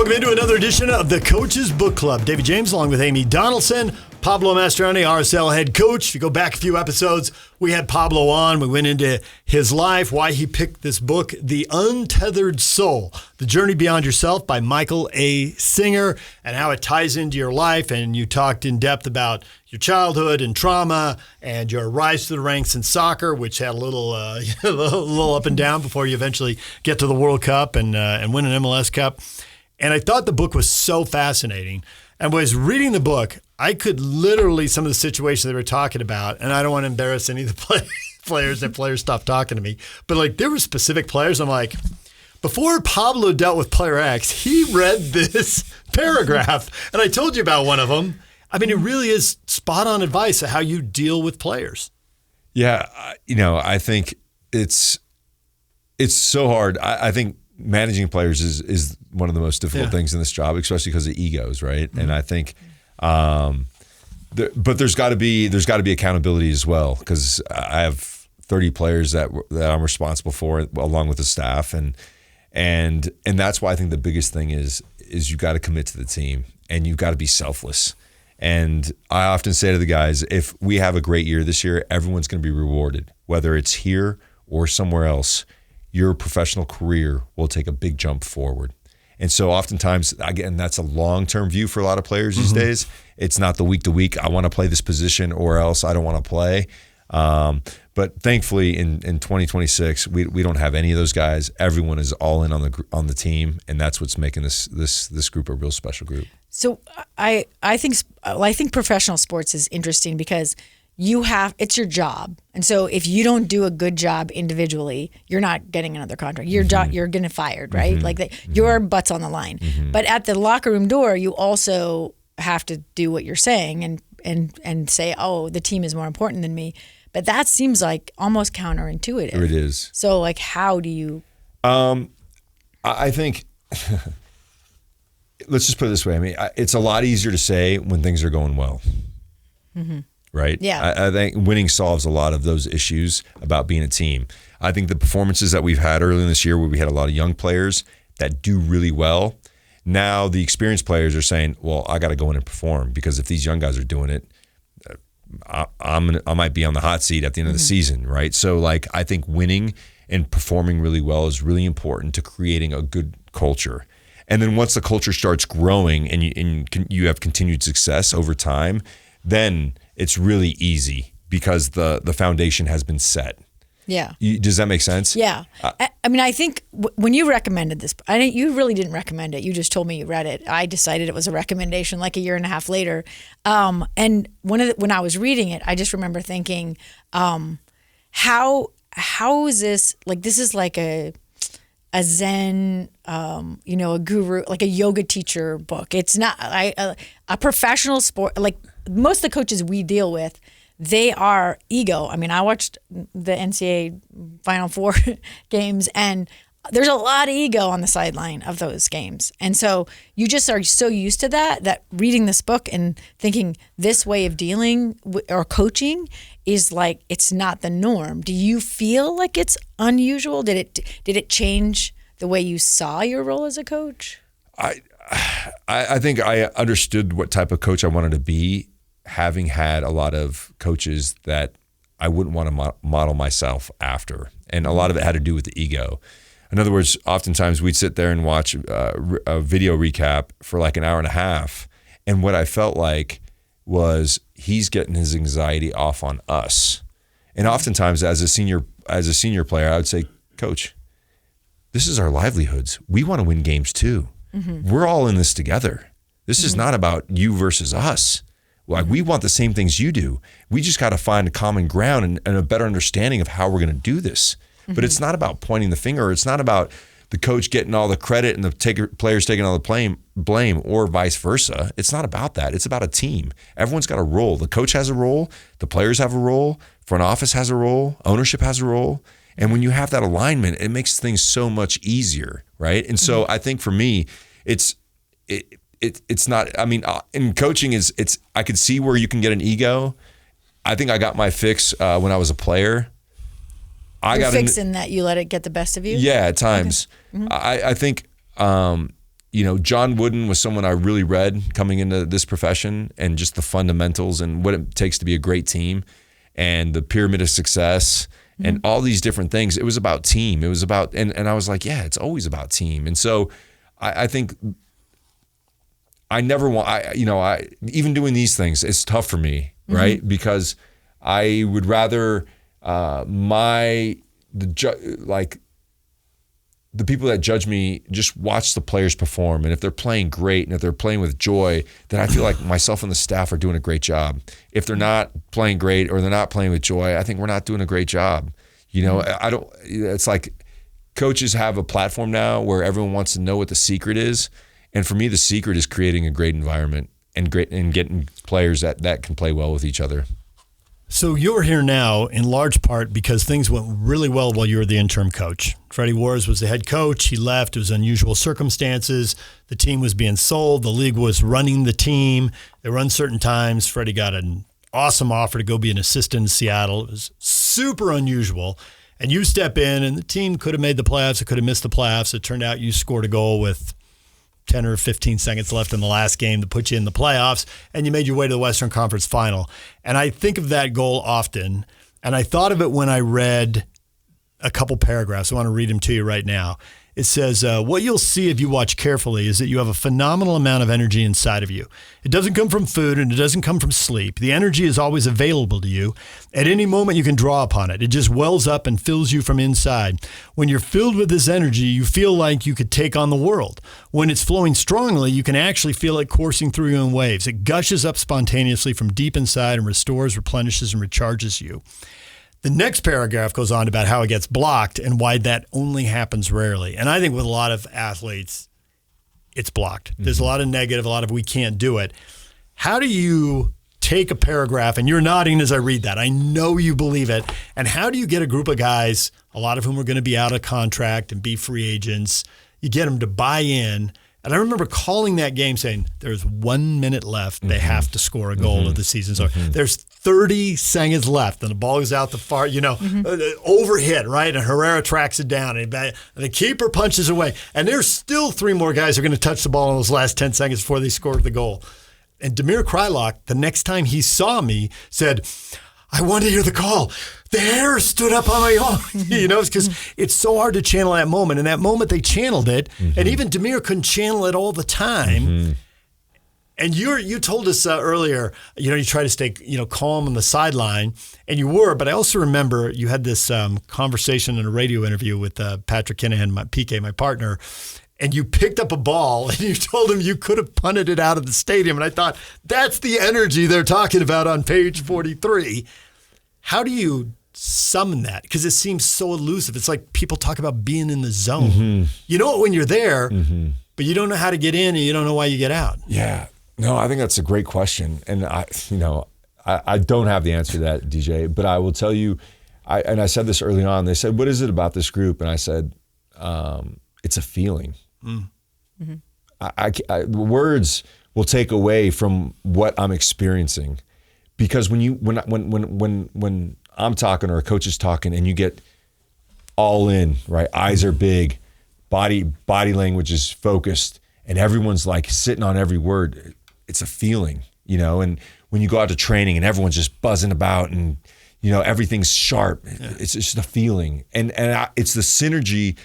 Welcome into another edition of the Coach's Book Club. David James along with Amy Donaldson, Pablo Mastroeni, RSL head coach. If you go back a few episodes, we had Pablo on. We went into his life, why he picked this book, The Untethered Soul, The Journey Beyond Yourself by Michael A. Singer, and how it ties into your life. And you talked in depth about your childhood and trauma and your rise to the ranks in soccer, which had a little up and down before you eventually get to the World Cup and win an MLS Cup. And I thought the book was so fascinating. And was reading the book, I could literally, some of the situations they were talking about, and I don't want to embarrass any of the players, and players stopped talking to me, but like there were specific players, I'm like, before Pablo dealt with player X, he read this paragraph. And I told you about one of them. I mean, it really is spot on advice of how you deal with players. Yeah. I think it's so hard. I think managing players is one of the most difficult things in this job, especially because of egos, right? Mm-hmm. And I think, but there's got to be accountability as well, because I have 30 players that I'm responsible for, along with the staff, and that's why I think the biggest thing is you got to commit to the team, and you got to be selfless. And I often say to the guys, if we have a great year this year, everyone's going to be rewarded, whether it's here or somewhere else. Your professional career will take a big jump forward. And so oftentimes, again, that's a long-term view for a lot of players these days. It's not the week to week, I want to play this position or else I don't want to play. But thankfully in 2026, we don't have any of those guys. Everyone is all in on the team, and that's what's making this group a real special group. So I think professional sports is interesting because it's your job. And so if you don't do a good job individually, you're not getting another contract. You're getting fired, right? Your butt's on the line. But at the locker room door, you also have to do what you're saying and say, oh, the team is more important than me. But that seems like almost counterintuitive. It is. So like, how do you? I think, let's just put it this way. I mean, it's a lot easier to say when things are going well. Mm-hmm. Right? Yeah. I think winning solves a lot of those issues about being a team. I think the performances that we've had early in this year, where we had a lot of young players that do really well, now the experienced players are saying, well, I got to go in and perform, because if these young guys are doing it, I might be on the hot seat at the end of the season, right? So like, I think winning and performing really well is really important to creating a good culture. And then once the culture starts growing and you have continued success over time, then it's really easy because the foundation has been set. Yeah. Does that make sense? Yeah. I mean, I think when you recommended this, you really didn't recommend it. You just told me you read it. I decided it was a recommendation like a year and a half later. And when I was reading it, I just remember thinking, how is this, like, this is like a Zen, a guru, like a yoga teacher book. It's not a professional sport. Like most of the coaches we deal with, they are ego. I mean, I watched the NCAA Final Four games, and there's a lot of ego on the sideline of those games. And so you just are so used to that reading this book and thinking this way of dealing or coaching is like, it's not the norm. Do you feel like it's unusual? Did it change the way you saw your role as a coach? I think I understood what type of coach I wanted to be, having had a lot of coaches that I wouldn't want to model myself after. And a lot of it had to do with the ego. In other words, oftentimes we'd sit there and watch a video recap for like an hour and a half. And what I felt like was he's getting his anxiety off on us. And oftentimes as a senior player, I would say, Coach, this is our livelihoods. We want to win games too. Mm-hmm. We're all in this together. This is not about you versus us. Like, we want the same things you do. We just got to find a common ground and a better understanding of how we're going to do this. But it's not about pointing the finger. It's not about the coach getting all the credit and the players taking all the blame, or vice versa. It's not about that. It's about a team. Everyone's got a role. The coach has a role. The players have a role. Front office has a role. Ownership has a role. And when you have that alignment, it makes things so much easier, right? And so I think for me, it's not, I mean, in coaching I could see where you can get an ego. I think I got my fix when I was a player. You're fixing that you let it get the best of you? Yeah, at times. Okay. I think John Wooden was someone I really read coming into this profession, and just the fundamentals and what it takes to be a great team and the pyramid of success and all these different things. It was about team. It was about, and I was like, yeah, it's always about team. And so I think I never want, even doing these things, it's tough for me, right? Because I would rather the people that judge me just watch the players perform. And if they're playing great and if they're playing with joy, then I feel like myself and the staff are doing a great job. If they're not playing great or they're not playing with joy, I think we're not doing a great job. It's like coaches have a platform now where everyone wants to know what the secret is. And for me, the secret is creating a great environment and getting players that can play well with each other. So you're here now in large part because things went really well while you were the interim coach. Freddie Wars was the head coach. He left. It was unusual circumstances. The team was being sold. The league was running the team. There were uncertain times. Freddie got an awesome offer to go be an assistant in Seattle. It was super unusual. And you step in, and the team could have made the playoffs. It could have missed the playoffs. It turned out you scored a goal with 10 or 15 seconds left in the last game to put you in the playoffs, and you made your way to the Western Conference Final. And I think of that goal often, and I thought of it when I read a couple paragraphs. I want to read them to you right now. It says, what you'll see if you watch carefully is that you have a phenomenal amount of energy inside of you. It doesn't come from food and it doesn't come from sleep. The energy is always available to you. At any moment, you can draw upon it. It just wells up and fills you from inside. When you're filled with this energy, you feel like you could take on the world. When it's flowing strongly, you can actually feel it coursing through you in waves. It gushes up spontaneously from deep inside and restores, replenishes, and recharges you. The next paragraph goes on about how it gets blocked and why that only happens rarely. And I think with a lot of athletes, it's blocked. There's a lot of negative, a lot of we can't do it. How do you take a paragraph, and you're nodding as I read that, I know you believe it, and how do you get a group of guys, a lot of whom are going to be out of contract and be free agents, you get them to buy in? And I remember calling that game saying, there's 1 minute left. They have to score a goal of the season. So there's 30 seconds left, and the ball goes out the far, overhit, right? And Herrera tracks it down, and the keeper punches away. And there's still 3 more guys who are going to touch the ball in those last 10 seconds before they score the goal. And Damir Kreilach, the next time he saw me, said, I want to hear the call. The hair stood up on my arm. It's because it's so hard to channel that moment. And that moment they channeled it, and even Damir couldn't channel it all the time. And you told us earlier, you try to stay, calm on the sideline, and you were. But I also remember you had this conversation in a radio interview with Patrick Kinahan, PK, my partner, and you picked up a ball and you told him you could have punted it out of the stadium. And I thought, that's the energy they're talking about on page 43. How do you summon that? Because it seems so elusive. It's like people talk about being in the zone. You know it when you're there, but you don't know how to get in and you don't know why you get out. Yeah. No, I think that's a great question. And I don't have the answer to that, DJ, but I will tell you, I said this early on, they said, what is it about this group? And I said, it's a feeling. Words will take away from what I'm experiencing, because when I'm talking or a coach is talking and you get all in, right? Eyes are big, body language is focused, and everyone's like sitting on every word. It's a feeling, and when you go out to training and everyone's just buzzing about and everything's sharp, it's just a feeling, and it's the synergy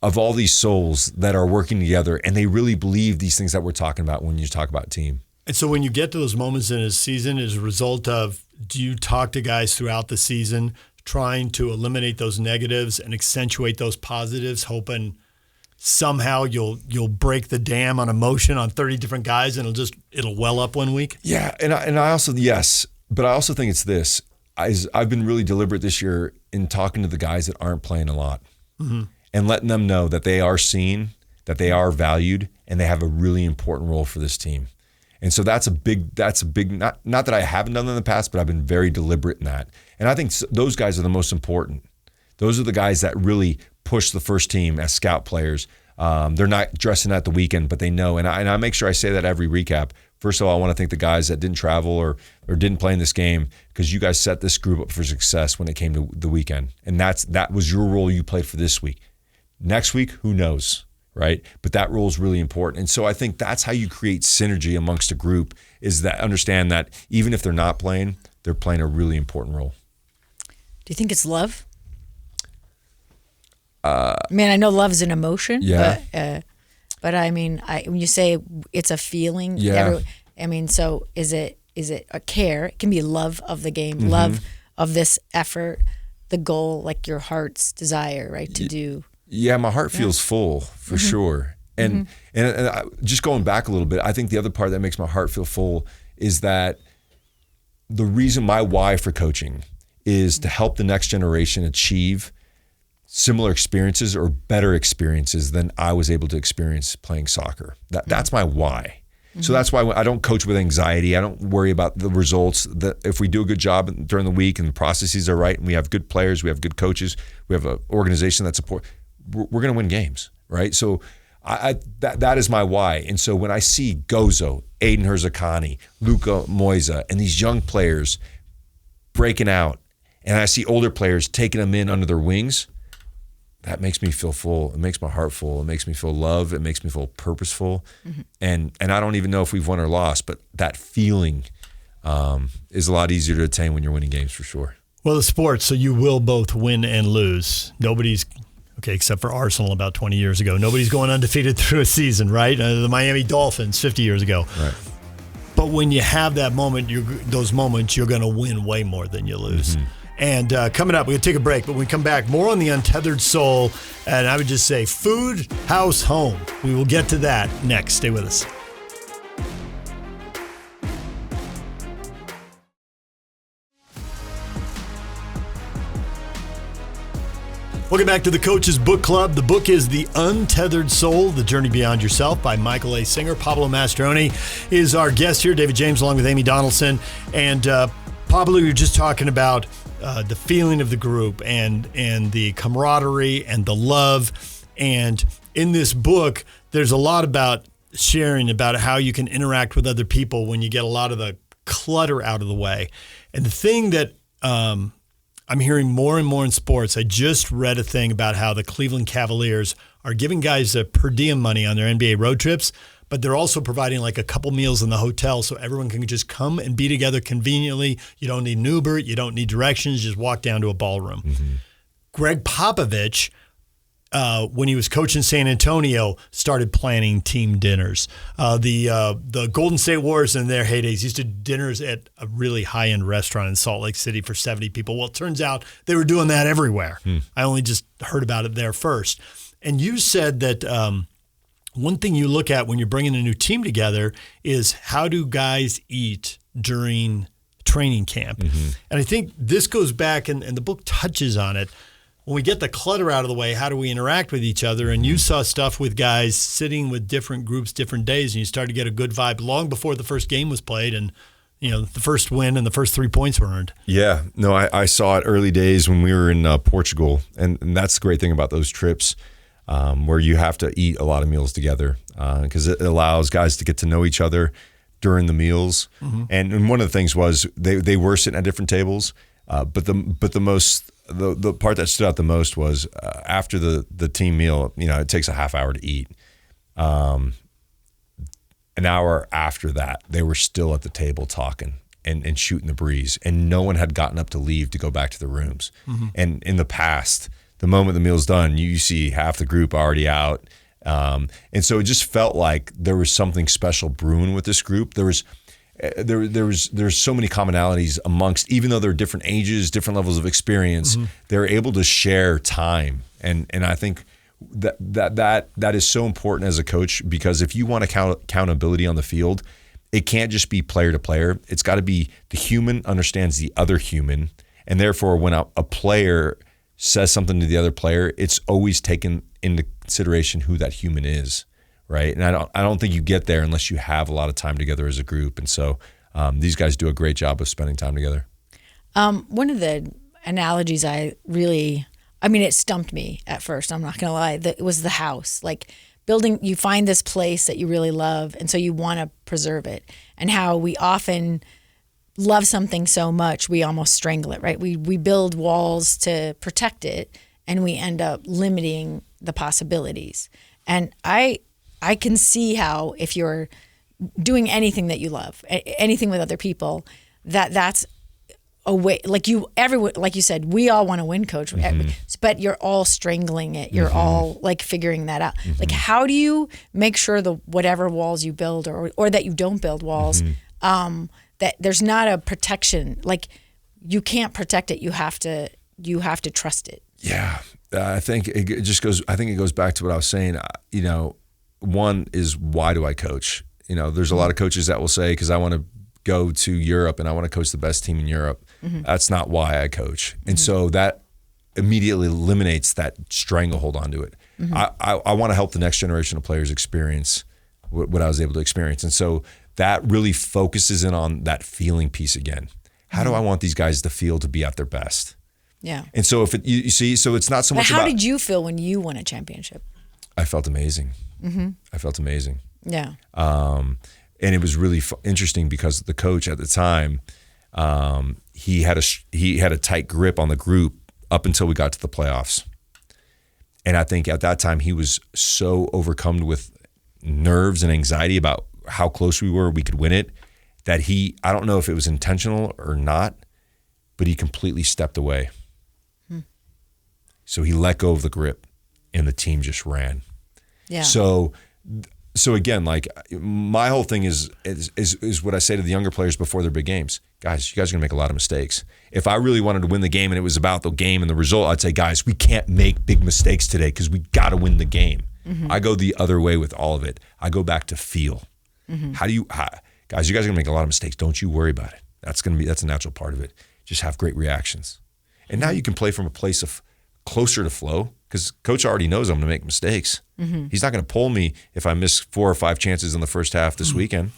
of all these souls that are working together, and they really believe these things that we're talking about when you talk about team. And so when you get to those moments in a season, as a result of, do you talk to guys throughout the season trying to eliminate those negatives and accentuate those positives, hoping somehow you'll break the dam on emotion on 30 different guys and it'll well up one week? Yeah, and I also, yes, but I also think it's this. I've been really deliberate this year in talking to the guys that aren't playing a lot. And letting them know that they are seen, that they are valued, and they have a really important role for this team. And so that's a big, not that I haven't done that in the past, but I've been very deliberate in that. And I think those guys are the most important. Those are the guys that really push the first team as scout players. They're not dressing at the weekend, but they know. And I make sure I say that every recap. First of all, I want to thank the guys that didn't travel or didn't play in this game, because you guys set this group up for success when it came to the weekend. And that was your role you played for this week. Next week, who knows, right? But that role is really important. And so I think that's how you create synergy amongst a group, is that understand that even if they're not playing, they're playing a really important role. Do you think it's love? Man, I know love is an emotion. Yeah. But I mean, when you say it's a feeling, Yeah. So is it a care? It can be love of the game, Mm-hmm. love of this effort, the goal, like your heart's desire, right? To do. Yeah, my heart feels full for sure. And just going back a little bit, I think the other part that makes my heart feel full is that the reason my why for coaching is to help the next generation achieve similar experiences or better experiences than I was able to experience playing soccer. That's my why. So that's why I don't coach with anxiety. I don't worry about the results. That if we do a good job during the week and the processes are right and we have good players, we have good coaches, we have an organization that supports, we're going to win games, right? So that is my why. And so when I see Gozo, Aiden Herzakani, Luka Moisa, and these young players breaking out, and I see older players taking them in under their wings, that makes me feel full. It makes my heart full. It makes me feel love. It makes me feel purposeful. And I don't even know if we've won or lost, but that feeling is a lot easier to attain when you're winning games for sure. Well, the sports, so you will both win and lose. Nobody's, okay, except for Arsenal about 20 years ago, nobody's going undefeated through a season, right? The Miami Dolphins 50 years ago. Right. But when you have that moment, those moments, you're going to win way more than you lose. And coming up, we're going to take a break, but when we come back, more on the Untethered Soul. And I would just say food, house, home. We will get to that next. Stay with us. Welcome back to the Coach's Book Club. The book is The Untethered Soul, The Journey Beyond Yourself by Michael A. Singer. Pablo Mastroeni is our guest here. David James along with Amy Donaldson. And Pablo, you're just talking about the feeling of the group and the camaraderie and the love. And in this book, there's a lot about sharing about how you can interact with other people when you get a lot of the clutter out of the way. And the thing that I'm hearing more and more in sports, I just read a thing about how the Cleveland Cavaliers are giving guys per diem money on their NBA road trips, but they're also providing like a couple meals in the hotel so everyone can just come and be together conveniently. You don't need an Uber. You don't need directions. Just walk down to a ballroom. Greg Popovich, when he was coaching San Antonio, started planning team dinners. The Golden State Warriors in their heydays used to do dinners at a really high-end restaurant in Salt Lake City for 70 people. Well, it turns out they were doing that everywhere. I only just heard about it there first. And you said that one thing you look at when you're bringing a new team together is how do guys eat during training camp? And I think this goes back, and the book touches on it. When we get the clutter out of the way, how do we interact with each other? And you saw stuff with guys sitting with different groups, different days, and you started to get a good vibe long before the first game was played and, you know, the first win and the first 3 points were earned. Yeah, no, I saw it early days when we were in Portugal, and that's the great thing about those trips where you have to eat a lot of meals together because it allows guys to get to know each other during the meals. And one of the things was they were sitting at different tables, but the part that stood out the most was after the team meal, you know, it takes a half hour to eat. An hour after that, they were still at the table talking and shooting the breeze, and no one had gotten up to leave to go back to the rooms. And in the past, the moment the meal's done, you see half the group already out. And so it just felt like there was something special brewing with this group. There's so many commonalities amongst, even though they're different ages, different levels of experience, they're able to share time. And I think that is so important as a coach, because if you want accountability on the field, it can't just be player to player. It's got to be the human understands the other human. And therefore, when a player says something to the other player, it's always taken into consideration who that human is. Right. And I don't think you get there unless you have a lot of time together as a group. And so these guys do a great job of spending time together. One of the analogies it stumped me at first. I'm not going to lie. It was the house, like building, you find this place that you really love. And so you want to preserve it, and how we often love something so much, we almost strangle it. Right. We build walls to protect it, and we end up limiting the possibilities. And I can see how if you're doing anything that you love, anything with other people, that's a way, everyone, like you said, we all want to win, coach, but you're all strangling it. You're all like figuring that out. Like, how do you make sure whatever walls you build or that you don't build walls, that there's not a protection, like you can't protect it. You have to trust it. Yeah. I think it goes back to what I was saying. One is, why do I coach? There's a lot of coaches that will say, because I want to go to Europe and I want to coach the best team in Europe. That's not why I coach. And so that immediately eliminates that stranglehold onto it. I want to help the next generation of players experience what I was able to experience. And so that really focuses in on that feeling piece again. How do I want these guys to feel to be at their best? Yeah. And so you see, so it's not so much about. How did you feel when you won a championship? I felt amazing. I felt amazing. Yeah. And it was really interesting because the coach at the time, he had a tight grip on the group up until we got to the playoffs. And I think at that time he was so overcome with nerves and anxiety about how close we could win it, that I don't know if it was intentional or not, but he completely stepped away. So he let go of the grip and the team just ran. Yeah. So again, like my whole thing is what I say to the younger players before their big games. Guys, you guys are going to make a lot of mistakes. If I really wanted to win the game and it was about the game and the result, I'd say, guys, we can't make big mistakes today because we got to win the game. I go the other way with all of it. I go back to feel. Guys, you guys are going to make a lot of mistakes. Don't you worry about it. That's a natural part of it. Just have great reactions. And now you can play from a place of closer to flow, because coach already knows I'm going to make mistakes. He's not going to pull me if I miss 4 or 5 chances in the first half this weekend.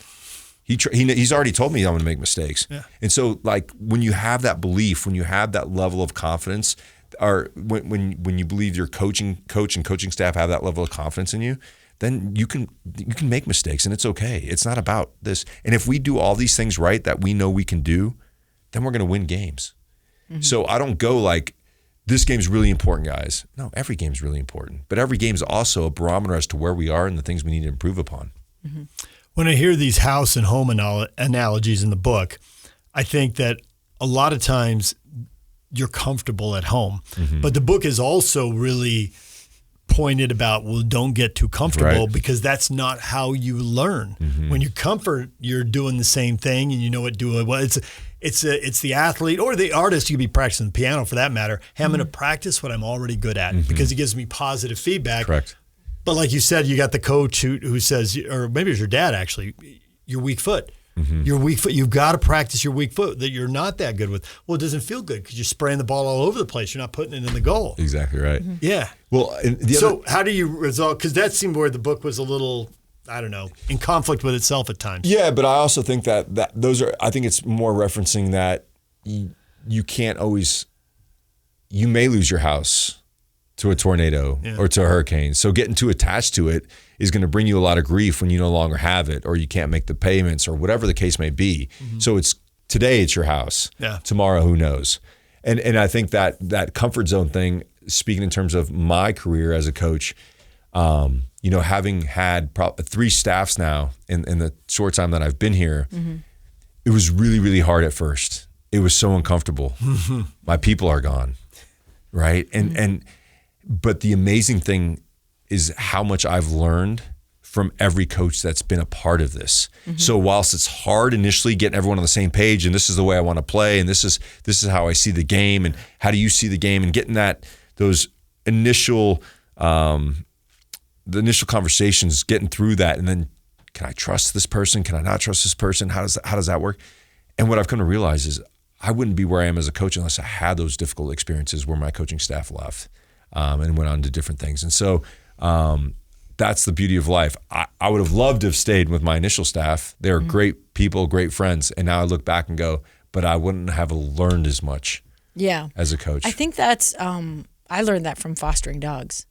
He's already told me I'm going to make mistakes. Yeah. And so, like, when you have that belief, when you have that level of confidence, or when you believe your coach and coaching staff have that level of confidence in you, then you can make mistakes, and it's okay. It's not about this. And if we do all these things right that we know we can do, then we're going to win games. So I don't go like, this game's really important, guys. No, every game's really important. But every game's also a barometer as to where we are and the things we need to improve upon. When I hear these house and home analogies in the book, I think that a lot of times you're comfortable at home. But the book is also really pointed about, well, don't get too comfortable, because that's not how you learn. When you comfort, you're doing the same thing and you know what doing well. It's the athlete or the artist. You could be practicing the piano for that matter. Hey, I'm going to practice what I'm already good at because it gives me positive feedback. Correct. But like you said, you got the coach who says, or maybe it's your dad actually, your weak foot. Your weak foot. You've got to practice your weak foot that you're not that good with. Well, it doesn't feel good because you're spraying the ball all over the place. You're not putting it in the goal. Exactly right. Yeah. Well, how do you resolve? Because that seemed where the book was a little, I don't know, in conflict with itself at times. Yeah, but I also think that those are. I think it's more referencing that you can't always. You may lose your house to a tornado or to a hurricane. So getting too attached to it is going to bring you a lot of grief when you no longer have it, or you can't make the payments, or whatever the case may be. So today it's your house. Yeah. Tomorrow, who knows? And I think that comfort zone thing, speaking in terms of my career as a coach, having had 3 staffs now in the short time that I've been here, it was really, really hard at first. It was so uncomfortable. My people are gone, right? But the amazing thing is how much I've learned from every coach that's been a part of this. So whilst it's hard initially getting everyone on the same page, and this is the way I want to play, and this is how I see the game, and how do you see the game, and getting those initial the initial conversations, getting through that, and then can I trust this person? Can I not trust this person? How does that work? And what I've come to realize is I wouldn't be where I am as a coach unless I had those difficult experiences where my coaching staff left and went on to different things. And so that's the beauty of life. I would have loved to have stayed with my initial staff. They were great people, great friends. And now I look back and go, but I wouldn't have learned as much as a coach. I think that's, I learned that from fostering dogs.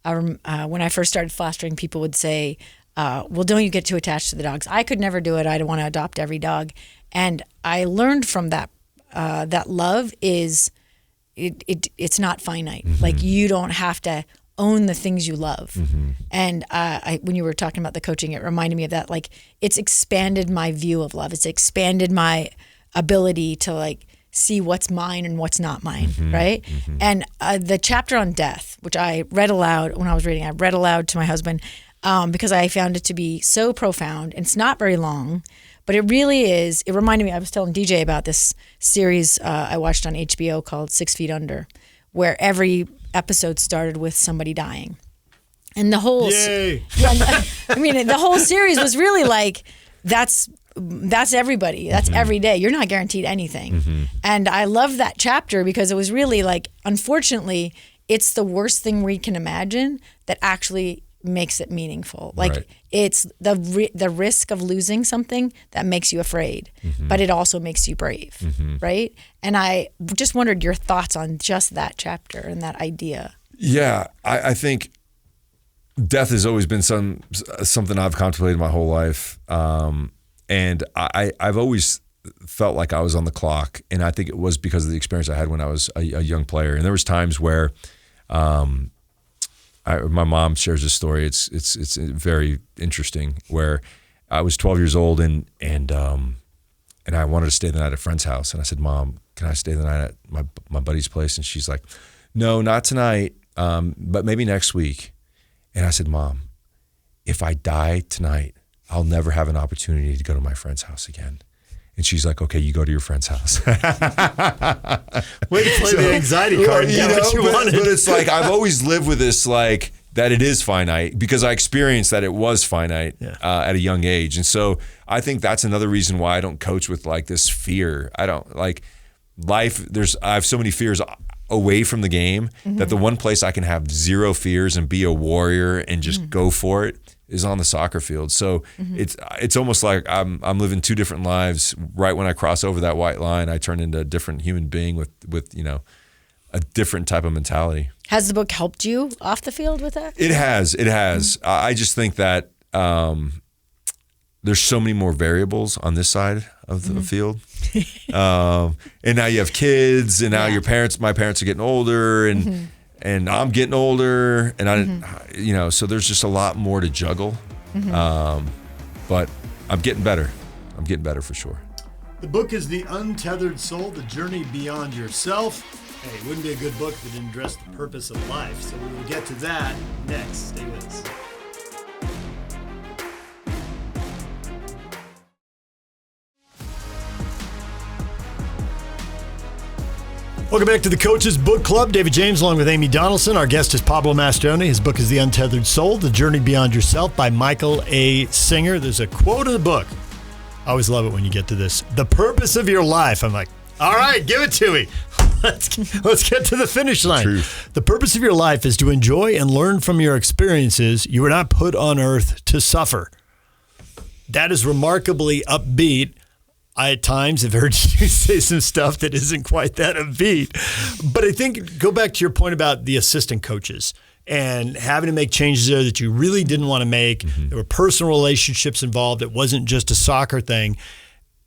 When I first started fostering, people would say, well, don't you get too attached to the dogs? I could never do it. I'd want to adopt every dog. And I learned from that, that love is, it's not finite. Like, you don't have to own the things you love. And when you were talking about the coaching, it reminded me of that. Like, it's expanded my view of love. It's expanded my ability to like see what's mine and what's not mine, right? And the chapter on death, which I read aloud when I was reading, I read aloud to my husband because I found it to be so profound. And it's not very long, but it really is. It reminded me, I was telling DJ about this series I watched on HBO called 6 Feet Under, where every episode started with somebody dying. And the whole, I mean, the whole series was really like, that's everybody. That's every day. You're not guaranteed anything. And I love that chapter because it was really like, unfortunately, it's the worst thing we can imagine that actually makes it meaningful. Like it's the risk of losing something that makes you afraid, but it also makes you brave, right? And I just wondered your thoughts on just that chapter and that idea. Yeah, I think death has always been something I've contemplated my whole life. And I've always felt like I was on the clock. And I think it was because of the experience I had when I was a young player. And there was times where my mom shares this story. It's very interesting, where I was 12 years old and I wanted to stay the night at a friend's house. And I said, Mom, can I stay the night at my buddy's place? And she's like, no, not tonight, but maybe next week. And I said, Mom, if I die tonight, I'll never have an opportunity to go to my friend's house again. And she's like, okay, you go to your friend's house. Way to play the anxiety card. You know, what you wanted. But it's like, I've always lived with this, like, that it is finite, because I experienced that it was finite at a young age. And so I think that's another reason why I don't coach with like this fear. I don't like life. I have so many fears away from the game that the one place I can have zero fears and be a warrior and just go for it is on the soccer field. So it's almost like I'm living two different lives. Right when I cross over that white line, I turn into a different human being with you know, a different type of mentality. Has the book helped you off the field with that? It has. I just think that there's so many more variables on this side of the field. And now you have kids, and now my parents are getting older, and I'm getting older, and you know, so there's just a lot more to juggle. But I'm getting better. I'm getting better for sure. The book is The Untethered Soul, The Journey Beyond Yourself. Hey, it wouldn't be a good book if it didn't address the purpose of life. So we will get to that next. Stay with us. Welcome back to the Coach's Book Club. David James along with Amy Donaldson. Our guest is Pablo Mastroeni. His book is The Untethered Soul, The Journey Beyond Yourself by Michael A. Singer. There's a quote in the book. I always love it when you get to this. The purpose of your life. I'm like, all right, give it to me. Let's get to the finish line. Truth. The purpose of your life is to enjoy and learn from your experiences. You were not put on earth to suffer. That is remarkably upbeat. I at times have heard you say some stuff that isn't quite that upbeat. But I think, go back to your point about the assistant coaches and having to make changes there that you really didn't want to make. There were personal relationships involved. It wasn't just a soccer thing.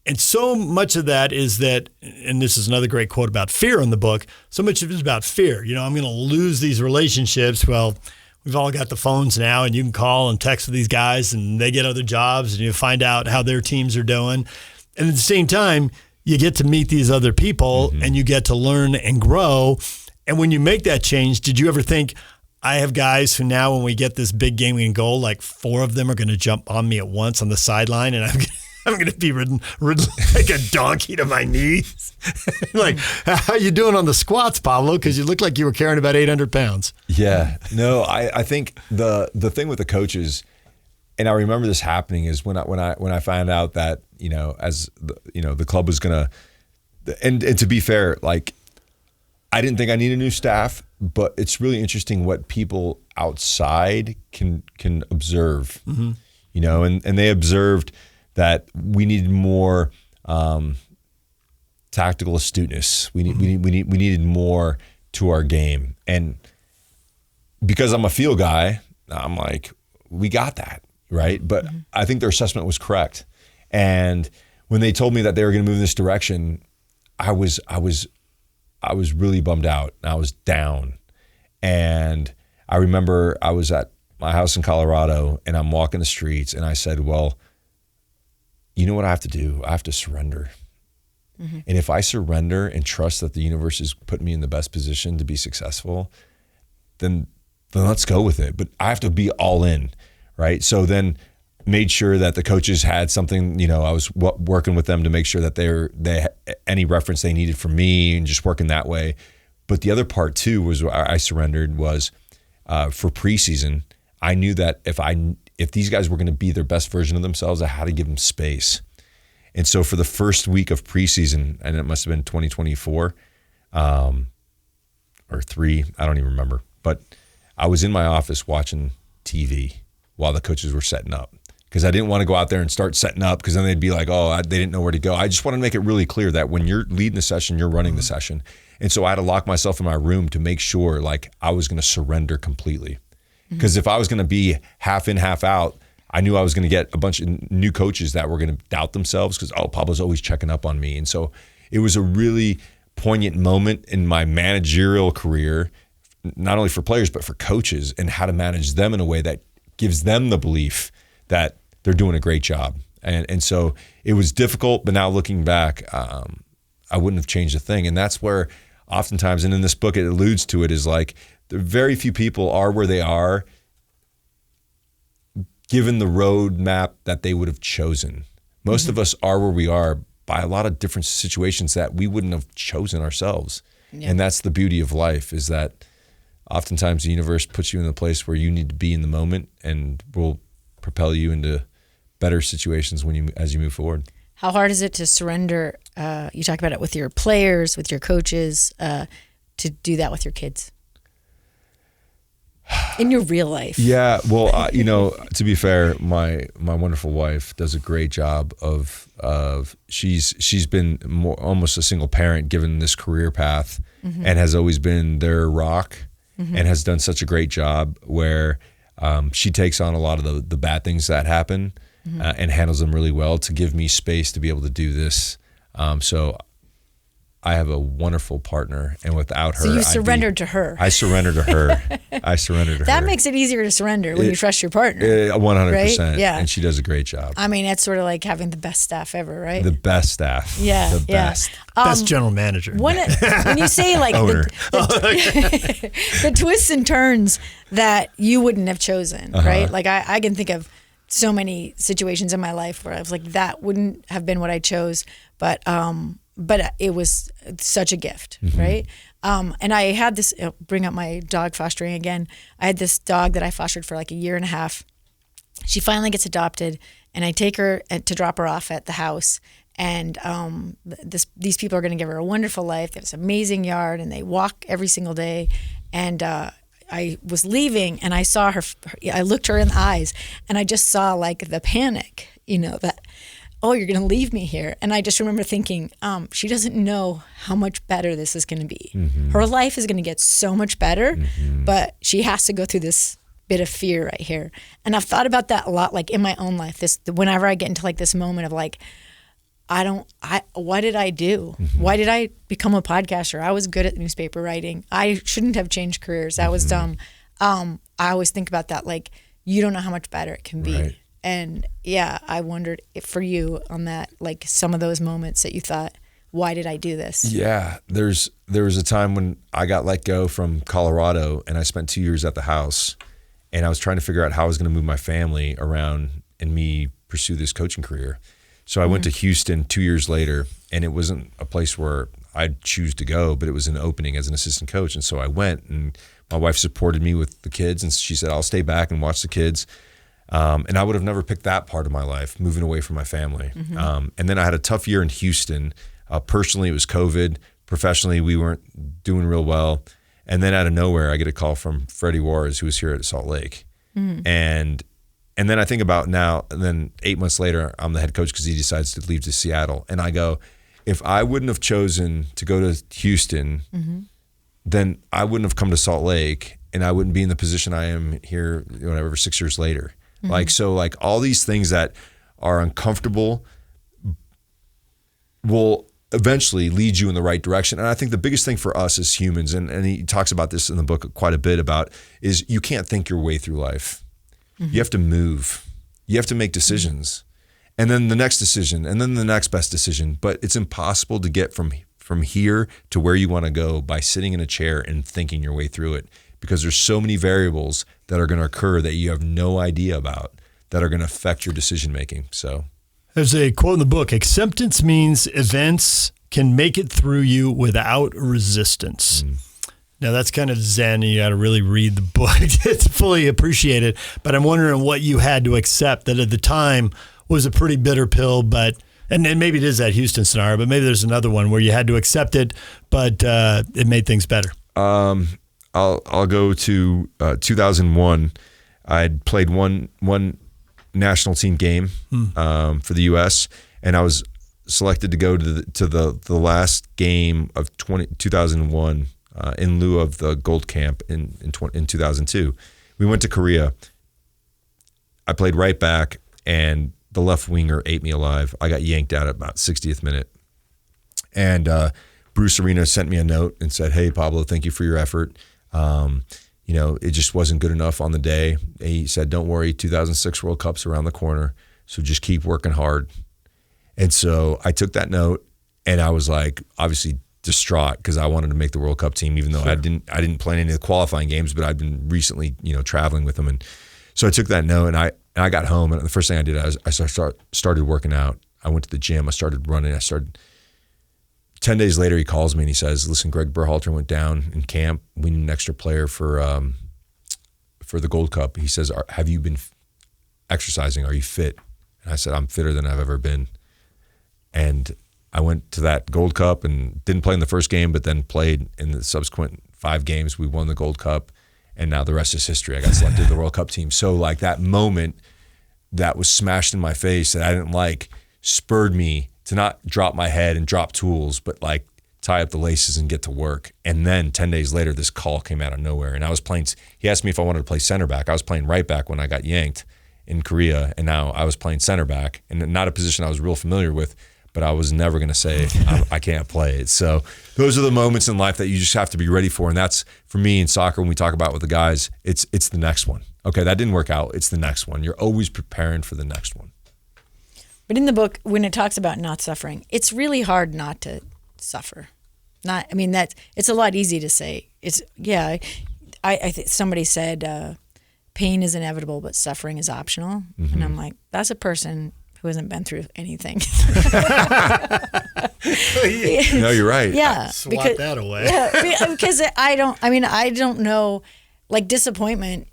And so much of that is that, and this is another great quote about fear in the book, so much of it is about fear. You know, I'm going to lose these relationships. Well, we've all got the phones now, and you can call and text with these guys, and they get other jobs, and you find out how their teams are doing. And at the same time, you get to meet these other people, and you get to learn and grow. And when you make that change, did you ever think, I have guys who now when we get this big game-winning goal, like 4 of them are going to jump on me at once on the sideline, and I'm going to be ridden like a donkey to my knees. Like, how you doing on the squats, Pablo? Because you look like you were carrying about 800 pounds. Yeah. No, I think the thing with the coaches, and I remember this happening, is when I found out that, you know, as the club was going to, and to be fair, like, I didn't think I needed new staff, but it's really interesting what people outside can observe, you know, and they observed that we needed more tactical astuteness. We needed more to our game. And because I'm a field guy, I'm like, we got that, right? But I think their assessment was correct. And when they told me that they were going to move in this direction, I was really bummed out. I was down. And I remember I was at my house in Colorado and I'm walking the streets and I said, well, you know what I have to do? I have to surrender. Mm-hmm. And if I surrender and trust that the universe has put me in the best position to be successful, then let's go with it. But I have to be all in, right? So then made sure that the coaches had something, I was working with them to make sure that they any reference they needed from me and just working that way. But the other part too was I surrendered was for preseason. I knew that if these guys were going to be their best version of themselves, I had to give them space. And so for the first week of preseason, and it must have been 2024 or 3, I don't even remember, but I was in my office watching TV while the coaches were setting up because I didn't want to go out there and start setting up because then they'd be like, they didn't know where to go. I just wanted to make it really clear that when you're leading the session, you're running the session. And so I had to lock myself in my room to make sure like I was going to surrender completely. Because if I was going to be half in, half out, I knew I was going to get a bunch of new coaches that were going to doubt themselves because, Pablo's always checking up on me. And so it was a really poignant moment in my managerial career, not only for players, but for coaches and how to manage them in a way that gives them the belief that they're doing a great job. And so it was difficult, but now looking back, I wouldn't have changed a thing. And that's where oftentimes, and in this book, it alludes to it, is like very few people are where they are given the roadmap that they would have chosen. Most of us are where we are by a lot of different situations that we wouldn't have chosen ourselves. Yeah. And that's the beauty of life, is that oftentimes the universe puts you in the place where you need to be in the moment and will propel you into better situations as you move forward. How hard is it to surrender? You talk about it with your players, with your coaches, to do that with your kids in your real life. Yeah, well, to be fair, my wonderful wife does a great job of she's been almost a single parent given this career path, and has always been their rock, and has done such a great job where she takes on a lot of the bad things that happen and handles them really well to give me space to be able to do this. So I have a wonderful partner, and without her, so you surrendered to her. I surrender to her. That makes it easier to surrender when you trust your partner. 100%. Right? Yeah. And she does a great job. I mean, it's sort of like having the best staff ever, right? The best staff. Yeah. The best. Best general manager. When you say like the twists and turns that you wouldn't have chosen, right? Like I can think of so many situations in my life where I was like, that wouldn't have been what I chose, but it was such a gift, right? And I had this, bring up my dog fostering again. I had this dog that I fostered for like 1.5 years. She finally gets adopted, and I take her to drop her off at the house. And these people are going to give her a wonderful life. They have this amazing yard, and they walk every single day. And I was leaving, and I saw her. I looked her in the eyes, and I just saw like the panic, that, oh, you're going to leave me here. And I just remember thinking, she doesn't know how much better this is going to be. Her life is going to get so much better, but she has to go through this bit of fear right here. And I've thought about that a lot, like in my own life. Whenever I get into like this moment of like, what did I do? Why did I become a podcaster? I was good at newspaper writing. I shouldn't have changed careers. That was dumb. I always think about that, like, you don't know how much better it can be. Right. And yeah, I wondered if for you on that, like some of those moments that you thought, why did I do this? Yeah, there was a time when I got let go from Colorado, and I spent 2 years at the house, and I was trying to figure out how I was going to move my family around and me pursue this coaching career. So I went to Houston 2 years later, and it wasn't a place where I'd choose to go, but it was an opening as an assistant coach. And so I went, and my wife supported me with the kids, and she said, I'll stay back and watch the kids. And I would have never picked that part of my life, moving away from my family. And then I had a tough year in Houston. Personally, it was COVID. Professionally, we weren't doing real well. And then out of nowhere, I get a call from Freddie Juarez, who was here at Salt Lake. And then I think about now, and then 8 months later, I'm the head coach because he decides to leave to Seattle. And I go, if I wouldn't have chosen to go to Houston, then I wouldn't have come to Salt Lake, and I wouldn't be in the position I am here, whatever, 6 years later. So all these things that are uncomfortable will eventually leads you in the right direction. And I think the biggest thing for us as humans, and he talks about this in the book quite a bit about, is you can't think your way through life. You have to move. You have to make decisions. And then the next decision, and then the next best decision. But it's impossible to get from here to where you want to go by sitting in a chair and thinking your way through it, because there's so many variables that are going to occur that you have no idea about that are going to affect your decision making. So there's a quote in the book: acceptance means events can make it through you without resistance. Now that's kind of zen, and you got to really read the book to fully appreciate it. But I'm wondering what you had to accept that at the time was a pretty bitter pill, but and maybe it is that Houston scenario, but maybe there's another one where you had to accept it, but it made things better. I'll go to 2001. I'd played one national team game for the U.S., and I was selected to go to the last game of 2001 in lieu of the gold camp in 2002. We went to Korea. I played right back, and the left winger ate me alive. I got yanked out at about 60th minute. And Bruce Arena sent me a note and said, "Hey, Pablo, thank you for your effort. It just wasn't good enough on the day." He said, "Don't worry, 2006 World Cup's around the corner, so just keep working hard." And so I took that note, and I was like, obviously distraught, because I wanted to make the World Cup team, even though I didn't play any of the qualifying games, but I'd been recently, traveling with them. And so I took that note, and I got home, and the first thing I did, I started working out. I went to the gym. I started running. 10 days later, he calls me and he says, "Listen, Greg Berhalter went down in camp. We need an extra player for the Gold Cup." He says, "Have you been exercising? Are you fit?" And I said, "I'm fitter than I've ever been." And I went to that Gold Cup and didn't play in the first game, but then played in the subsequent 5 games. We won the Gold Cup, and now the rest is history. I got selected to the World Cup team. So like that moment that was smashed in my face that I didn't like spurred me to not drop my head and drop tools, but like tie up the laces and get to work. And then 10 days later, this call came out of nowhere. And I was playing, he asked me if I wanted to play center back. I was playing right back when I got yanked in Korea. And now I was playing center back, and not a position I was real familiar with, but I was never going to say I can't play it. So those are the moments in life that you just have to be ready for. And that's, for me in soccer, when we talk about with the guys, it's the next one. Okay, that didn't work out. It's the next one. You're always preparing for the next one. But in the book, when it talks about not suffering, it's really hard not to suffer. It's a lot easy to say. I think somebody said pain is inevitable, but suffering is optional. Mm-hmm. And I'm like, that's a person who hasn't been through anything. No, you're right. Yeah. Swat that away. Yeah, because I don't know, like disappointment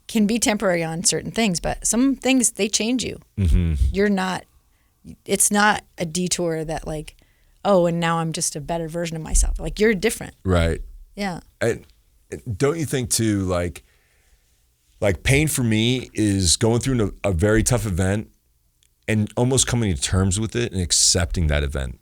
can be temporary on certain things, but some things, they change you. Mm-hmm. It's not a detour that like, oh, and now I'm just a better version of myself. Like, you're different. Right. Yeah. And don't you think too, like pain for me is going through a very tough event and almost coming to terms with it and accepting that event,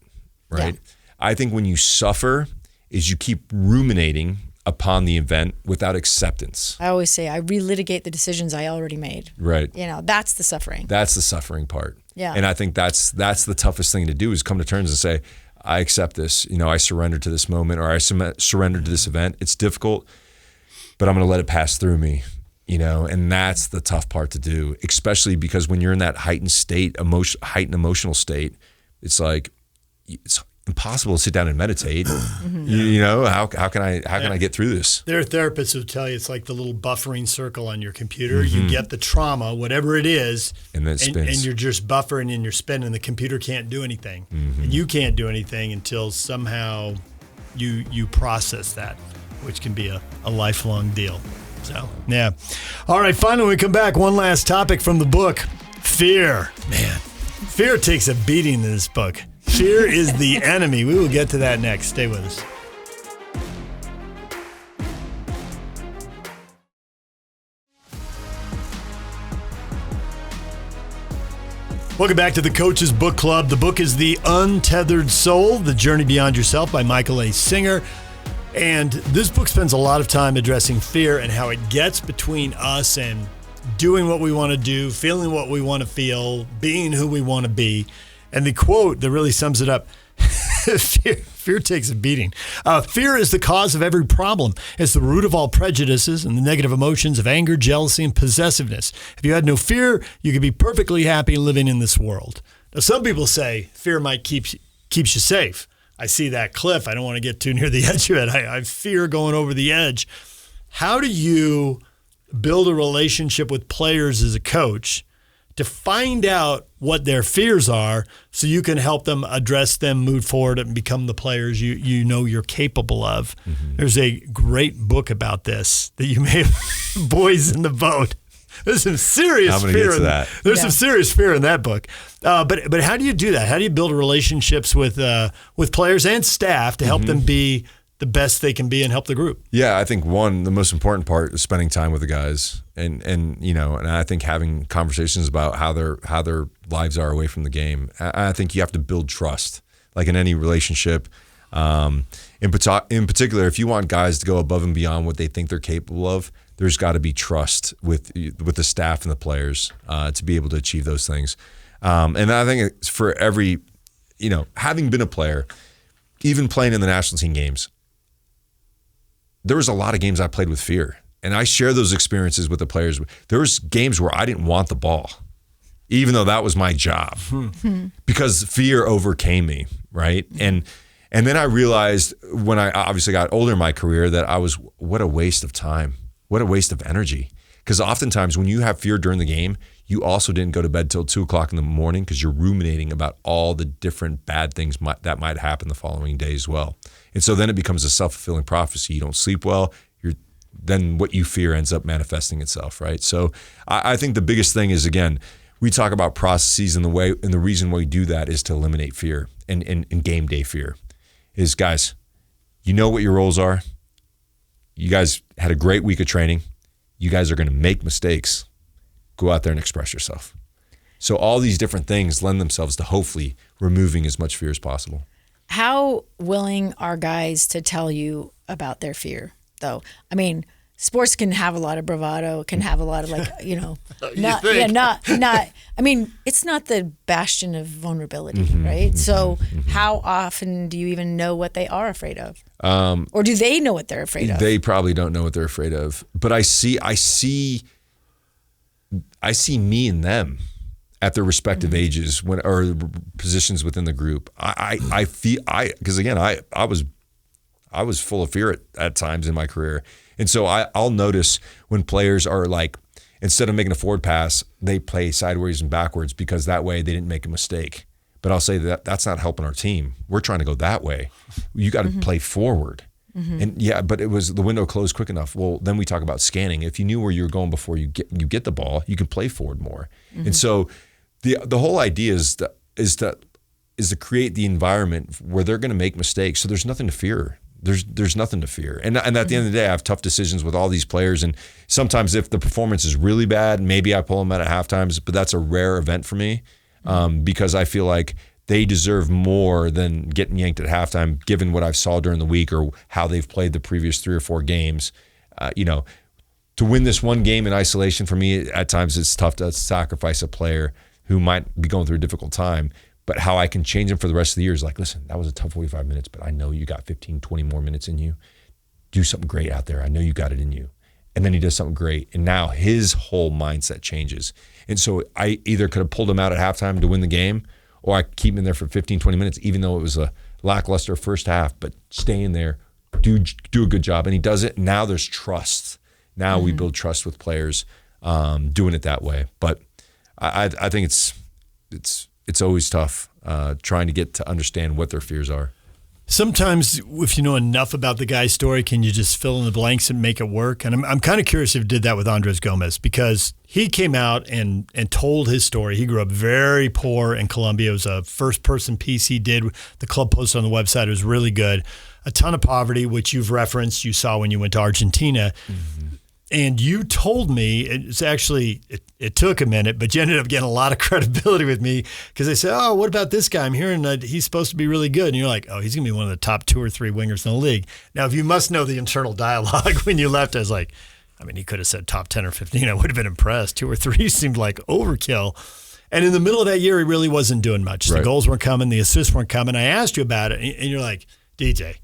right? Yeah. I think when you suffer is you keep ruminating upon the event without acceptance. I always say I relitigate the decisions I already made. Right. That's the suffering. That's the suffering part. Yeah. And I think that's the toughest thing to do, is come to terms and say, I accept this. I surrender to this moment, or I surrender to this event. It's difficult, but I'm going to let it pass through me. And that's the tough part to do, especially because when you're in that heightened emotional state, it's like, it's impossible to sit down and meditate. Mm-hmm. How can I get through this? There are therapists who tell you it's like the little buffering circle on your computer. Mm-hmm. You get the trauma, whatever it is, and then it spins. And you're just buffering and you're spinning. The computer can't do anything, mm-hmm. and you can't do anything until somehow you process that, which can be a lifelong deal. So, yeah. All right, finally, we come back. One last topic from the book. Fear. Man, fear takes a beating in this book. Fear is the enemy. We will get to that next. Stay with us. Welcome back to the Coach's Book Club. The book is The Untethered Soul, The Journey Beyond Yourself by Michael A. Singer. And this book spends a lot of time addressing fear and how it gets between us and doing what we want to do, feeling what we want to feel, being who we want to be. And the quote that really sums it up, fear takes a beating. Fear is the cause of every problem. It's the root of all prejudices and the negative emotions of anger, jealousy, and possessiveness. If you had no fear, you could be perfectly happy living in this world. Now, some people say fear might keeps you safe. I see that cliff. I don't want to get too near the edge of it. I fear going over the edge. How do you build a relationship with players as a coach to find out what their fears are so you can help them address them, move forward, and become the players you know you're capable of? Mm-hmm. There's a great book about this that you may have, Boys in the Boat. There's some serious fear in that. There's some serious fear in that book. But how do you do that? How do you build relationships with players and staff to help them be the best they can be and help the group? Yeah, I think the most important part is spending time with the guys, and I think having conversations about how their lives are away from the game. I think you have to build trust, like in any relationship. In particular, if you want guys to go above and beyond what they think they're capable of, there's got to be trust with the staff and the players to be able to achieve those things. And I think it's for every, having been a player, even playing in the national team games, there was a lot of games I played with fear. And I share those experiences with the players. There was games where I didn't want the ball, even though that was my job, because fear overcame me, right? And then I realized when I obviously got older in my career that what a waste of time, what a waste of energy. Because oftentimes when you have fear during the game, you also didn't go to bed till 2:00 in the morning because you're ruminating about all the different bad things that might happen the following day as well. And so then it becomes a self-fulfilling prophecy. You don't sleep well. Then what you fear ends up manifesting itself, right? So I think the biggest thing is, again, we talk about processes, and the reason why we do that is to eliminate fear and game day fear. Is, guys, you know what your roles are. You guys had a great week of training. You guys are going to make mistakes. Go out there and express yourself. So all these different things lend themselves to hopefully removing as much fear as possible. How willing are guys to tell you about their fear, though? I mean, sports can have a lot of bravado, can have a lot of I mean, it's not the bastion of vulnerability, right? So how often do you even know what they are afraid of? Or do they know what they're afraid of? They probably don't know what they're afraid of. But I see me and them at their respective ages or positions within the group. I feel because again, I was full of fear at times in my career. And so I'll notice when players are like, instead of making a forward pass, they play sideways and backwards because that way they didn't make a mistake. But I'll say that's not helping our team. We're trying to go that way. You got to play forward. And yeah, but it was the window closed quick enough. Well, then we talk about scanning. If you knew where you were going before you get the ball, you can play forward more. And so the whole idea is to create the environment where they're going to make mistakes. So there's nothing to fear. There's nothing to fear. And at the end of the day, I have tough decisions with all these players. And sometimes if the performance is really bad, maybe I pull them out at half times, but that's a rare event for me because I feel like they deserve more than getting yanked at halftime, given what I saw during the week or how they've played the previous 3 or 4 games. To win this one game in isolation, for me, at times it's tough to sacrifice a player who might be going through a difficult time. But how I can change them for the rest of the year is like, listen, that was a tough 45 minutes, but I know you got 15, 20 more minutes in you. Do something great out there. I know you got it in you. And then he does something great. And now his whole mindset changes. And so I either could have pulled him out at halftime to win the game, or I keep him in there for 15, 20 minutes, even though it was a lackluster first half, but stay in there, do a good job. And he does it. Now there's trust. Now we build trust with players doing it that way. But I think it's always tough trying to get to understand what their fears are. Sometimes if you know enough about the guy's story, can you just fill in the blanks and make it work? And I'm kind of curious if you did that with Andres Gomez, because he came out and told his story. He grew up very poor in Colombia. It was a first-person piece he did. The club posted on the website. It was really good. A ton of poverty, which you've referenced, you saw when you went to Argentina. And you told me, it's actually, it took a minute, but you ended up getting a lot of credibility with me because they said, oh, what about this guy? I'm hearing that he's supposed to be really good. And you're like, oh, he's going to be one of the top 2 or 3 wingers in the league. Now, if you must know the internal dialogue when you left, I was like, I mean, he could have said top 10 or 15. I would have been impressed. 2 or 3 seemed like overkill. And in the middle of that year, he really wasn't doing much. The goals weren't coming. The assists weren't coming. I asked you about it, and you're like, DJ,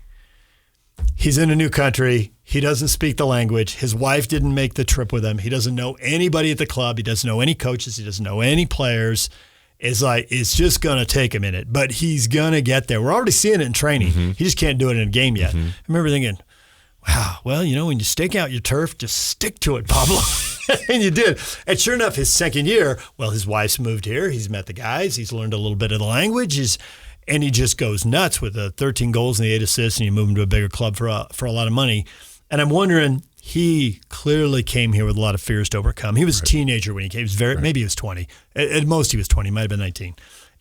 he's in a new country. He doesn't speak the language. His wife didn't make the trip with him. He doesn't know anybody at the club. He doesn't know any coaches. He doesn't know any players. It's just going to take a minute, but he's going to get there. We're already seeing it in training. He just can't do it in a game yet. I remember thinking, wow, well, when you stake out your turf, just stick to it, Pablo. And you did. And sure enough, his second year, well, his wife's moved here. He's met the guys. He's learned a little bit of the language. And he just goes nuts with the 13 goals and the 8 assists, and you move him to a bigger club for a lot of money. And I'm wondering, he clearly came here with a lot of fears to overcome. He was a teenager when he came. He was maybe he was 20. At most, he was 20. He might have been 19.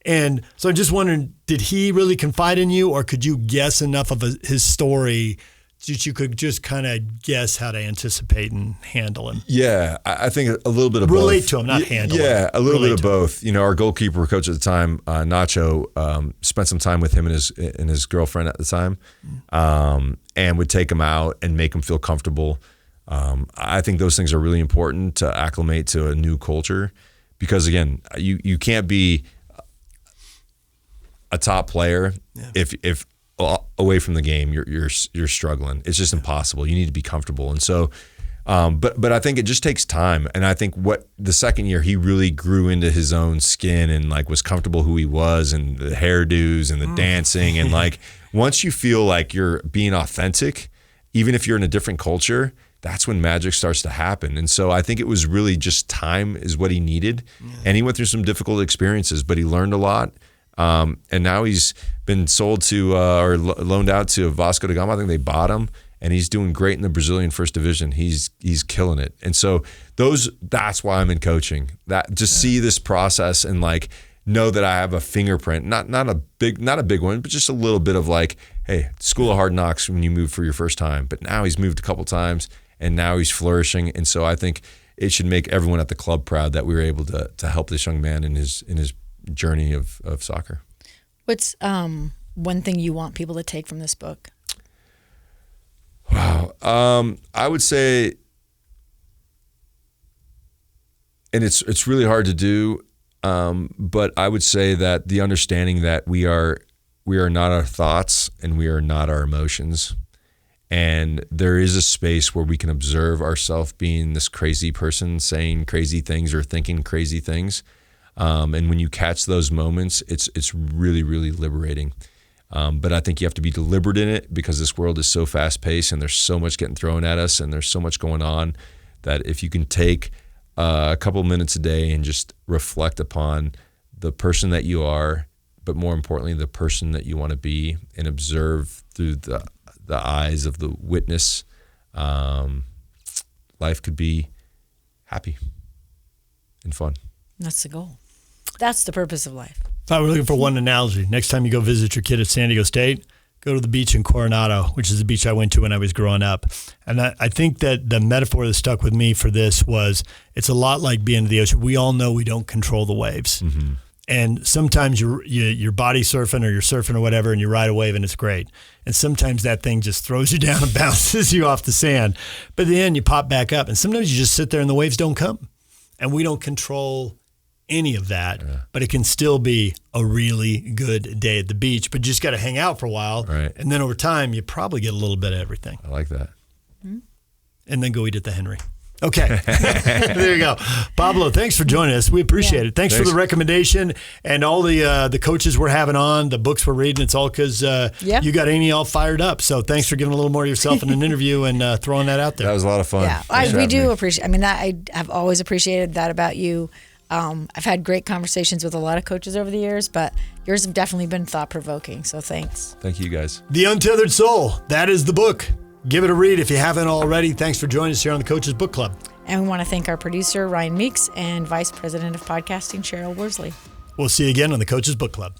And so I'm just wondering, did he really confide in you, or could you guess enough of his story that you could just kind of guess how to anticipate and handle him? Yeah, I think a little bit of Relate both. to him, not handle him. Yeah, a little bit of Relate to both. Our goalkeeper coach at the time, Nacho, spent some time with him and his girlfriend at the time, and would take him out and make him feel comfortable. I think those things are really important to acclimate to a new culture, because again, you can't be a top player if away from the game you're struggling. It's just impossible. You need to be comfortable. And so but I think it just takes time. And I think the second year he really grew into his own skin and was comfortable who he was, and the hairdos and the dancing, and once you feel like you're being authentic, even if you're in a different culture, that's when magic starts to happen. And so I think it was really just time is what he needed. And he went through some difficult experiences, but he learned a lot. And now he's been sold to or loaned out to Vasco da Gama. I think they bought him, and he's doing great in the Brazilian First Division. He's killing it. And so that's why I'm in coaching. That just see this process and know that I have a fingerprint, not a big one, but just a little bit of hey, School of Hard Knocks when you move for your first time. But now he's moved a couple times, and now he's flourishing. And so I think it should make everyone at the club proud that we were able to help this young man in his journey of soccer. What's one thing you want people to take from this book? Wow. I would say, and it's really hard to do, but I would say that the understanding that we are not our thoughts and we are not our emotions. And there is a space where we can observe ourselves being this crazy person, saying crazy things or thinking crazy things. And when you catch those moments, it's really, really liberating. But I think you have to be deliberate in it, because this world is so fast paced and there's so much getting thrown at us and there's so much going on, that if you can take a couple minutes a day and just reflect upon the person that you are, but more importantly, the person that you want to be, and observe through the eyes of the witness, life could be happy and fun. That's the goal. That's the purpose of life. If I were looking for one analogy, next time you go visit your kid at San Diego State, go to the beach in Coronado, which is the beach I went to when I was growing up. And I think that the metaphor that stuck with me for this was, it's a lot like being in the ocean. We all know we don't control the waves. Mm-hmm. And sometimes you're body surfing or you're surfing or whatever, and you ride a wave and it's great. And sometimes that thing just throws you down and bounces you off the sand. But at the end, you pop back up. And sometimes you just sit there and the waves don't come. And we don't control any of that, but it can still be a really good day at the beach. But you just got to hang out for a while. Right. And then over time, you probably get a little bit of everything. I like that. Mm-hmm. And then go eat at the Henry. Okay. There you go. Pablo, thanks for joining us. We appreciate it. Thanks for the recommendation and all the coaches we're having on, the books we're reading. It's all because you got Amy all fired up. So thanks for giving a little more of yourself in an interview and throwing that out there. That was a lot of fun. Yeah, we do appreciate. I mean, I have always appreciated that about you. I've had great conversations with a lot of coaches over the years, but yours have definitely been thought-provoking. So thanks. Thank you, guys. The Untethered Soul. That is the book. Give it a read if you haven't already. Thanks for joining us here on the Coaches Book Club. And we want to thank our producer, Ryan Meeks, and Vice President of Podcasting, Cheryl Worsley. We'll see you again on the Coaches Book Club.